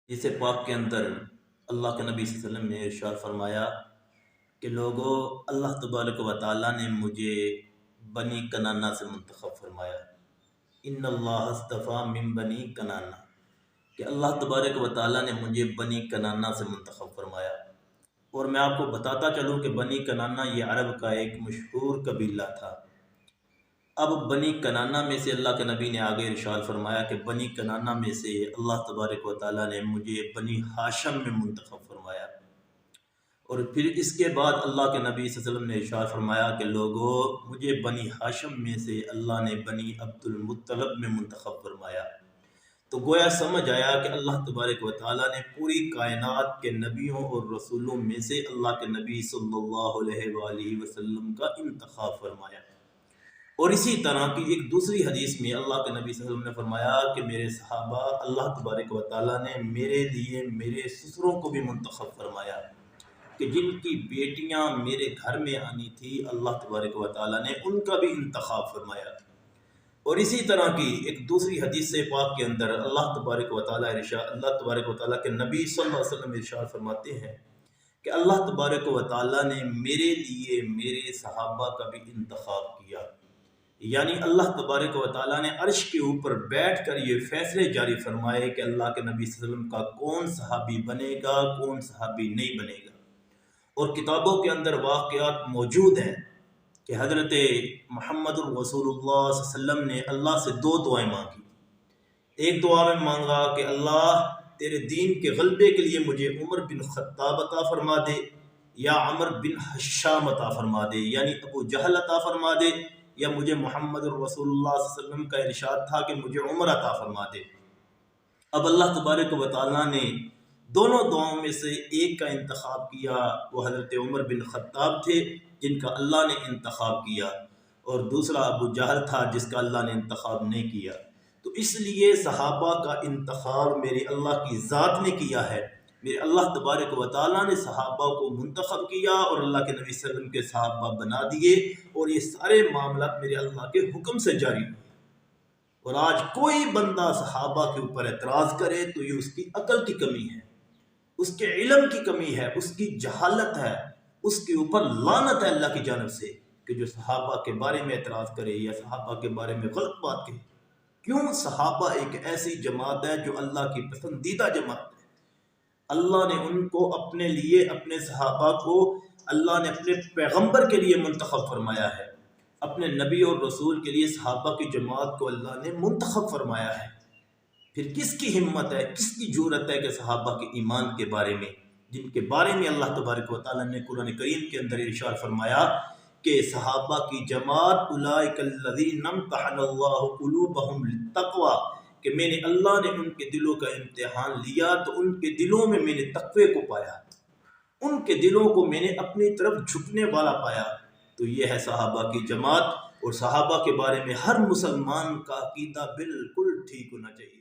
اس پاک کے اندر اللہ کے نبی صلی اللہ علیہ وسلم نے ارشاد فرمایا کہ لوگوں، اللہ تبارک و تعالیٰ نے مجھے بنی کنانا سے منتخب فرمایا۔ ان اللہ اصطفیٰ من بنی کنانا، کہ اللہ تبارک و تعالیٰ نے مجھے بنی کنانا سے منتخب فرمایا۔ اور میں آپ کو بتاتا چلوں کہ بنی کنانا یہ عرب کا ایک مشہور قبیلہ تھا۔ اب بنی کنانا میں سے اللہ کے نبی نے آگے ارشاد فرمایا کہ بنی کنانا میں سے اللہ تبارک و تعالیٰ نے مجھے بنی ہاشم میں منتخب فرمایا۔ اور پھر اس کے بعد اللہ کے نبی صلی اللہ علیہ وسلم نے ارشاد فرمایا کہ لوگوں، مجھے بنی ہاشم میں سے اللہ نے بنی عبد المطلب میں منتخب فرمایا۔ تو گویا سمجھ آیا کہ اللہ تبارک و تعالیٰ نے پوری کائنات کے نبیوں اور رسولوں میں سے اللہ کے نبی صلی اللہ علیہ وآلہ وسلم کا انتخاب فرمایا۔ اور اسی طرح کی ایک دوسری حدیث میں اللہ کے نبی صلی اللہ علیہ وسلم نے فرمایا کہ میرے صحابہ، اللہ تبارک و تعالیٰ نے میرے لیے میرے سسروں کو بھی منتخب فرمایا کہ جن کی بیٹیاں میرے گھر میں آنی تھی، اللہ تبارک و تعالیٰ نے ان کا بھی انتخاب فرمایا۔ اور اسی طرح کی ایک دوسری حدیث پاک کے اندر اللہ تبارک و تعالیٰ کے نبی صلی اللہ علیہ وسلم ارشاد فرماتے ہیں کہ اللہ تبارک و تعالیٰ نے میرے لیے میرے صحابہ کا بھی انتخاب کیا۔ یعنی اللہ تبارک و تعالیٰ نے عرش کے اوپر بیٹھ کر یہ فیصلے جاری فرمائے کہ اللہ کے نبی صلی اللہ علیہ وسلم کا کون صحابی بنے گا، کون صحابی نہیں بنے گا۔ اور کتابوں کے اندر واقعات موجود ہیں کہ حضرت محمد الرسول اللہ صلی اللہ علیہ وسلم نے اللہ سے دو دعائیں مانگی۔ ایک دعا میں مانگا کہ اللہ تیرے دین کے غلبے کے لیے مجھے عمر بن خطاب عطا فرما دے، یا عمر بن حشام عطا فرما دے، یعنی ابو جہل عطا فرما دے، یا مجھے محمد الرسول اللہ صلی اللہ علیہ وسلم کا ارشاد تھا کہ مجھے عمر عطا فرما دے۔ اب اللہ تبارک و تعالیٰ نے دونوں دعاؤں میں سے ایک کا انتخاب کیا، وہ حضرت عمر بن خطاب تھے جن کا اللہ نے انتخاب کیا، اور دوسرا ابو جہل تھا جس کا اللہ نے انتخاب نہیں کیا۔ تو اس لیے صحابہ کا انتخاب میرے اللہ کی ذات نے کیا ہے، میرے اللہ تبارک و تعالیٰ نے صحابہ کو منتخب کیا اور اللہ کے نبی صلی اللہ علیہ وسلم کے صحابہ بنا دیے، اور یہ سارے معاملات میرے اللہ کے حکم سے جاری ہوئے۔ اور آج کوئی بندہ صحابہ کے اوپر اعتراض کرے تو یہ اس کی عقل کی کمی ہے، اس کے علم کی کمی ہے، اس کی جہالت ہے، اس کے اوپر لعنت ہے اللہ کی جانب سے کہ جو صحابہ کے بارے میں اعتراض کرے یا صحابہ کے بارے میں غلط بات کہے۔ کیوں؟ صحابہ ایک ایسی جماعت ہے جو اللہ کی پسندیدہ جماعت ہے۔ اللہ نے ان کو اپنے لیے، اپنے صحابہ کو اللہ نے اپنے پیغمبر کے لیے منتخب فرمایا ہے، اپنے نبی اور رسول کے لیے صحابہ کی جماعت کو اللہ نے منتخب فرمایا ہے۔ پھر کس کی ہمت ہے، کس کی جرأت ہے کہ صحابہ کے ایمان کے بارے میں، جن کے بارے میں اللہ تبارک و تعالیٰ نے قرآن کریم کے اندر ارشاد فرمایا کہ صحابہ کی جماعت اولئک الذین امتحن اللہ قلوبہم للتقوی، کہ میں نے اللہ نے ان کے دلوں کا امتحان لیا تو ان کے دلوں میں نے تقوی کو پایا، ان کے دلوں کو میں نے اپنی طرف جھکنے والا پایا۔ تو یہ ہے صحابہ کی جماعت، اور صحابہ کے بارے میں ہر مسلمان کا عقیدہ بالکل ٹھیک ہونا چاہیے۔